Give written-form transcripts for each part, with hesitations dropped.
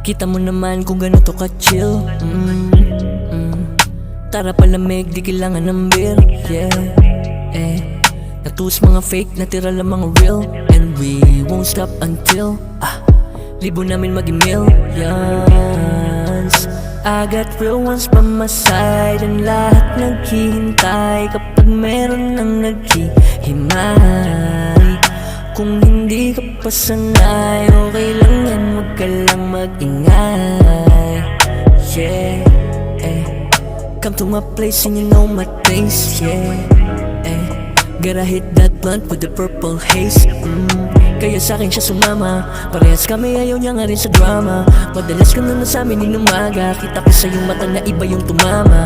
Kita mo naman kung ganito ka-chill. Tara palamig, di kailangan ng beer. Natus mga fake, natira lang mga real. And we won't stop until libo namin maging millions. I got real ones by my side, and lahat naghihintay kapag meron nang naghihimay. Kung hindi ka pa sanay, okay lang yan, wag ka lang mag-ingay. Come to my place and you know my taste. Gotta hit that blunt with the purple haze. Kaya sa'kin siya sumama, parehas kami, ayaw niya nga rin sa drama. Madalas ka na nasa'min in umaga, kita ko sa iyong mata na iba yung tumama.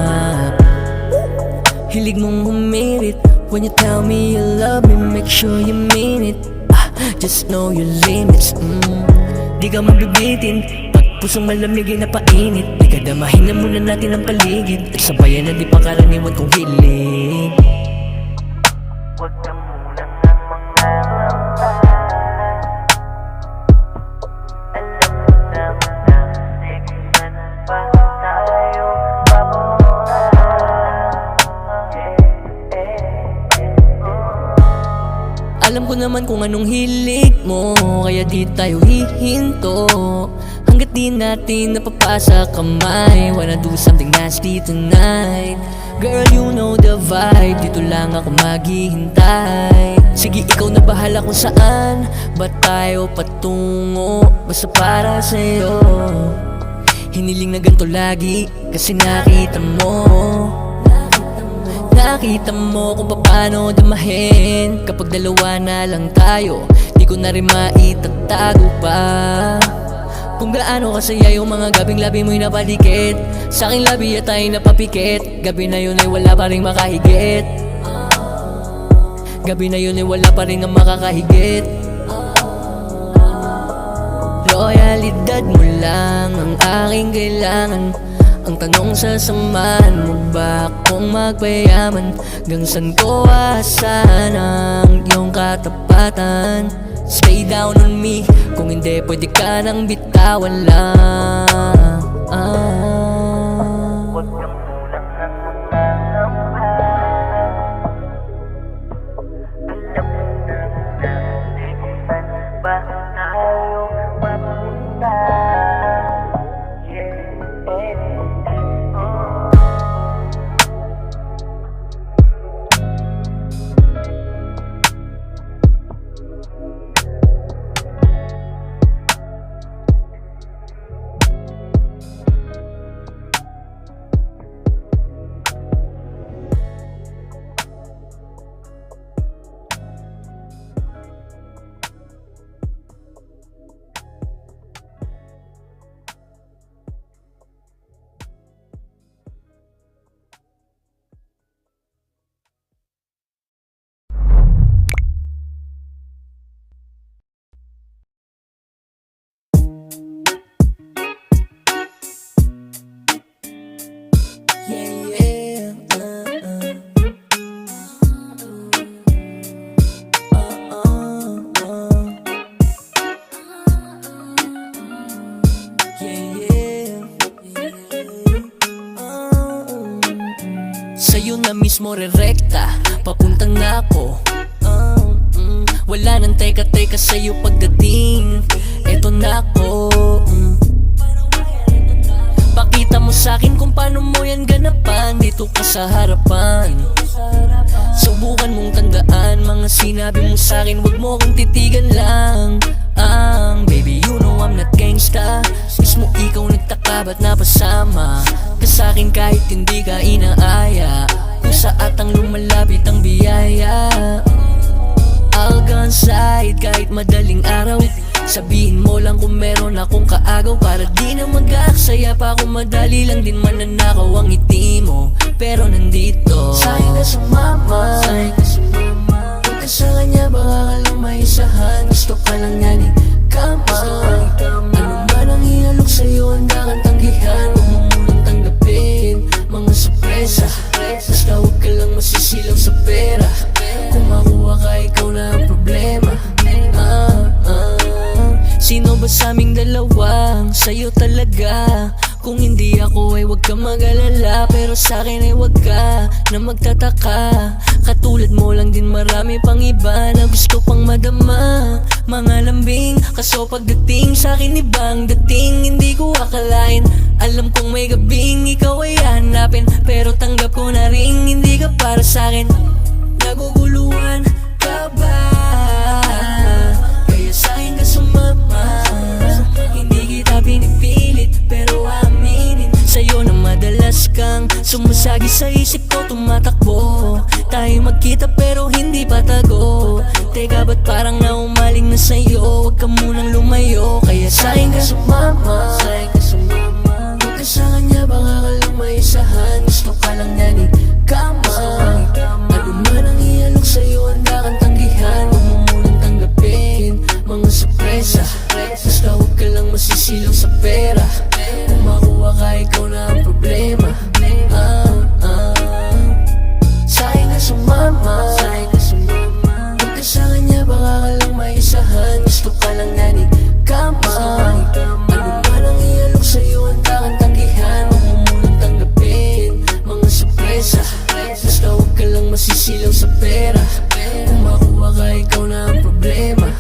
Hilig mong humirit when you tell me you love me, make sure you mean it. Just know your limits. Di ka mabibitin pag pusong malamig ay napainit. Di ka damahin na muna natin ang paligid, at sabayan na di pa karaniwan kong hilig. Huwag ka muna nang mangaramba. Alam mo naman na di man pa tayo papunta. Alam ko naman kung anong hilig mo, kaya di tayo hihinto hanggat di natin napapasa kamay. Wanna do something nasty tonight. Girl, you know the vibe, dito lang ako maghihintay. Sige, ikaw na bahala kung saan ba tayo patungo, basta para sa'yo. Hiniling na ganito lagi, kasi nakita mo kung paano damahin. Kapag dalawa na lang tayo, di ko na rin maitatago pa kung gaano kasaya yung mga gabing labi mo'y napalikit. Sa aking labi at tayo napapikit. Gabi na yun ay wala pa rin makahigit. Gabi na yun ay wala pa rin ang makakahigit. Loyalidad mo lang ang aking kailangan. Ang tanong, sasamahan mo ba kung magpayaman? Hanggang saan ko aasahan ang iyong katapatan? Stay down on me, kung hindi pwede ka nang bitawan lang. Huwag ka muna nang mangaramba. Alam mo naman na di man pa tayo papunta. Sa'yo na mismo rerekta, papuntang na ako. Wala nang teka-teka sa'yo pagdating. Eto na ako. Pakita mo sa'kin kung paano mo yan ganapan. Dito ka sa harapan. Subukan mong tandaan mga sinabi mo sa'kin, wag mo kong titigan lang. Baby, you know I'm not gangsta. Mismo ikaw nagtaka ba't napasama ka sa'kin kahit hindi ka inaaya. Kung sa atang lumalapit ang biyaya, I'll go inside kahit madaling araw. Sabihin mo lang kung meron akong kaagaw, para di na mag-aaksaya pa kung madali lang din mananakaw ang ngiti mo. Pero nandito sa'kin ka sumama, huwag ka sa kanya, baka ka lang maisahan. Gusto ka lang yan kama. Ano man ang hinalok sa'yo, handa kang tanggihan. Huwag mo munang tanggapin mga sorpresa. Basta huwag ka lang masisilaw sa pera. Kung makuha ka, ikaw na ang problema. Sino ba sa aming dalawang sa'yo talaga. Kung hindi ako ay wag ka mag-alala, pero sa'kin ay wag ka na magtataka. Katulad mo lang din marami pang iba na gusto pang madama. Mga lambing, kaso pagdating sa'kin ibang dating. Hindi ko akalain, alam kong may gabing ikaw ay hanapin, pero tanggap ko na rin hindi ka para sa'kin. Naguguluhan ka ba? Kaya sa'kin ka sumama. Hindi kita pinipilit, pero aminin sa'yo na madalas kang sumasagi sa isip ko, tumatakbo. Tayo magkita pero hindi patago. Teka, ba't parang naumaling na sa'yo? Huwag ka munang lumayo, kaya sa'kin ka sumama. Huwag ka sa kanya, baka ka lang maisahan. Gusto ka lang niya ni kama. Ano man ang ialok sa'yo, handa kang tanggihan. Huwag mo munang tanggapin mga sorpresa. Basta huwag ka lang masisilaw sa pera. Kung makuha ka, ikaw na ang problema. Sa'kin ka sumama. Huwag ka sa kanya, baka ka lang maisahan. Gusto ka lang nga ni kama. Ano man ang ialok sa'yo, handa kang tanggihan. Huwag mo munang tanggapin mga sorpresa. Basta huwag ka lang masisilaw sa pera. Kung makuha ka, ikaw na ang problema.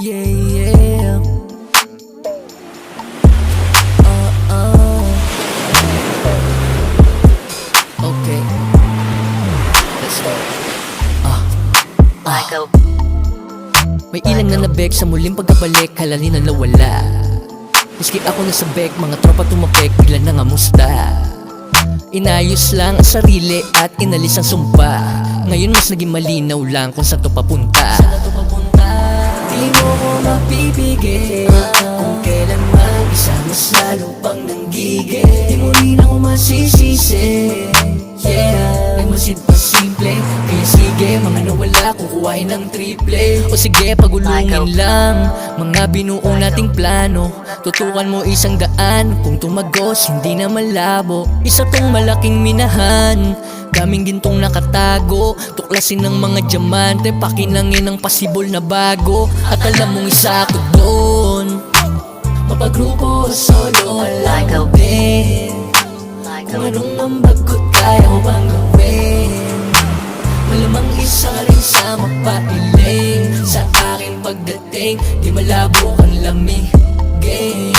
Yeah, yeah. Okay. Let's go. Michael. May ilang na nabek sa muling pagkabalik, halali na nawala. Miski ako nasa bek, mga tropa tumapek, bigla na nga musta. Inayos lang ang sarili at inalis ang sumpa. Ngayon mas naging malinaw lang kung saan to papunta. Di mo ko mapipigil kung kailan mag-isa, mas lalo pang nanggigil. Di mo rin ako masisisi, yeah. Ay masid pa simple, kaya sige, mga nawala kukuhain ng triple. O sige, pagulungin lang mga binuo nating plano. Tutukan mo 100 kung tumagos, hindi na malabo. Isa tong malaking minahan, daming gintong nakatago. Tuklasin ng mga diamante, pakinangin ng pasibol na bago. At alam mong isa ako doon, mapagrupo o solo, alam ko din kung anong ambag ko kaya ko bang gawin. Malamang isa ka rin sa mapailing sa aking pagdating, di malabo kang lamigin.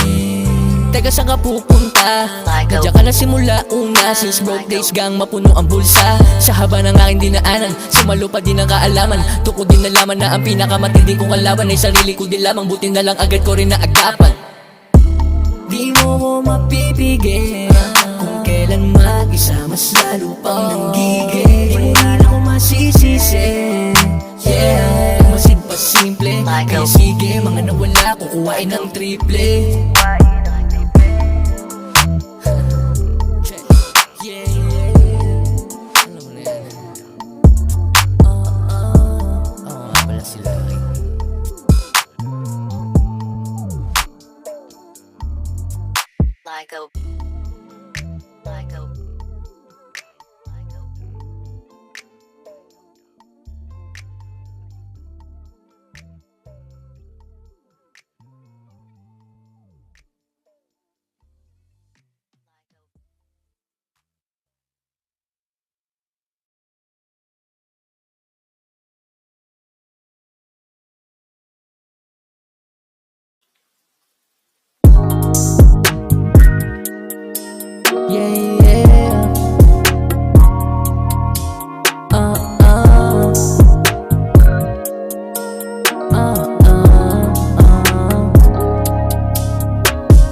Teka, saan ka pupunta? Nadya ka na simula una, since broke days gang mapuno ang bulsa. Sa haba ng aking dinaanan, sumalo pa din ang kaalaman. Tukod din nalaman na ang pinakamatindi kong kalaban ay sarili ko din lamang, buti na lang agad ko rin naagapan. Di mo ko mapipigil kung kailan mag-isa, mas lalo pang nanggigil. Hindi ako masisisi, yeah. Masid pa simple, kaya sige, mga nawala kukuhain ng triple. Michael.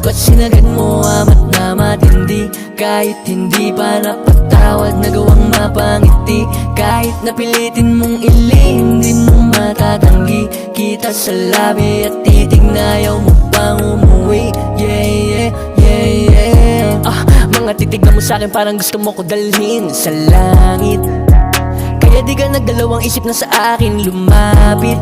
Ba't sinagad mo amat na matindi? Kahit hindi pa napatawad, nagawang mapangiti. mapangiti. Kahit napilitin mong ilihim, di mo matatanggi. Kita sa labi at titig na ayaw mo pang umuwi. Yeah, yeah, yeah, yeah. Mga titigan mo sa'kin parang gusto mo ko dalhin sa langit. Kaya di ka nagdalawang isip na sa akin lumapit.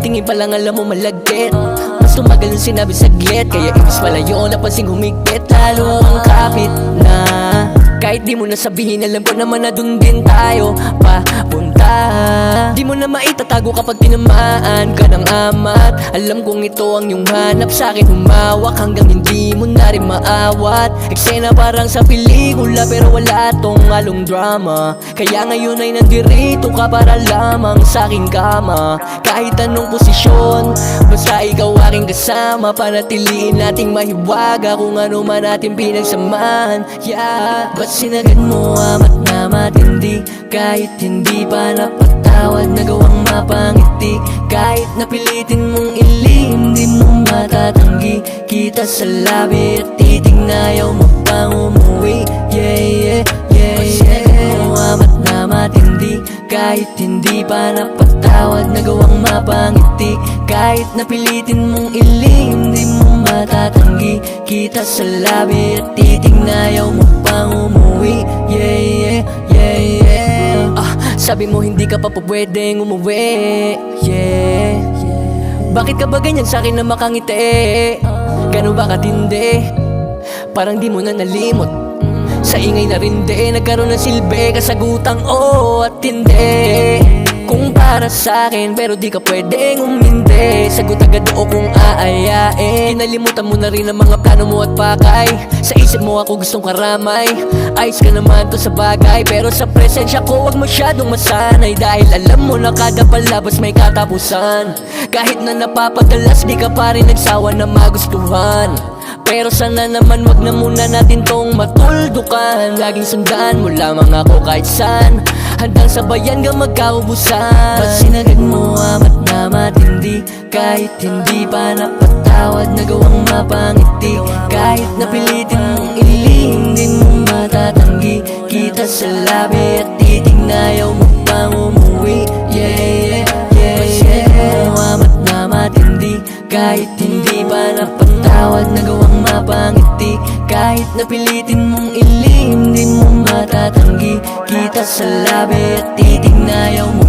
Tingin pa lang alam mo malagkit. Mas tumagal yung sinabi saglit. Kaya ibig palayo napansing humigpit. Lalo ang kapit na kahit di mo na sabihin, alam ko naman na dun din tayo papunta. Di mo na maitatago kapag tinamaan ka ng amat. Alam kong ito ang iyong hanap, sa'kin humawak hanggang hindi mo na rin maawat. Eksena parang sa pelikula pero wala tong halong drama. Kaya ngayon ay nandirito ka para lamang sa'king kama. Kahit anong posisyon, basta ikaw aking kasama. Panatiliin nating mahiwaga kung ano man ating pinagsamahan. Yeah, ba't sinagad mo amat na matindi? Kahit hindi pa napatawad, nagawang mapangiti. Kahit napilitin mong ilihim, di mo matatanggi. Kita sa labi at titig na ayaw mo pang umuwi. Yeah, yeah, yeah, ba't sinagad mo amat na matindi? Kahit hindi pa napatawad, nagawang mapangiti. Kahit napilitin mong ilihim, di mo matatanggi. Kita sa labi at titig na ayaw mo pang umuwi. Yeah, yeah, yeah, yeah. Sabi mo hindi ka pa po pwedeng umuwi. Yeah, bakit ka ba ganyan sa'kin na makangiti? Ganun ba katindi? Parang di mo na nalimot. Sa ingay na rindi, nagkaroon ng silbi, kasagutang oo at hindi. Kung para sa'kin, pero di ka pwedeng umindi. Sagot agad o kung aayain. Kinalimutan mo na rin ang mga plano mo at pakay. Sa isip mo ako gustong karamay. Ayos ka naman to sa bagay, pero sa presensya ko wag masyadong masanay. Dahil alam mo na kada palabas may katapusan. Kahit na napapadalas, di ka pa rin nagsawa na magustuhan. Pero sana naman wag na muna natin tong matuldukan. Laging sundan mo lamang ako kahit saan, handang sabayan ka magkaubusan. Ba't sinagad mo amat na matindi? Kahit hindi pa napatawad, nagawang mapangiti. Kahit napilitin mong ilihim, di mo matatanggi. Kita sa labi at titig na ayaw mo pang umuwi. Yeah, yeah, yeah, ba't sinagad mo amat na matindi? Kahit hindi pa napatawad, nagawang mapangiti. Kahit napilitin mong ilihim, di mo matatanggi. Kita sa labi at titig na ayaw mo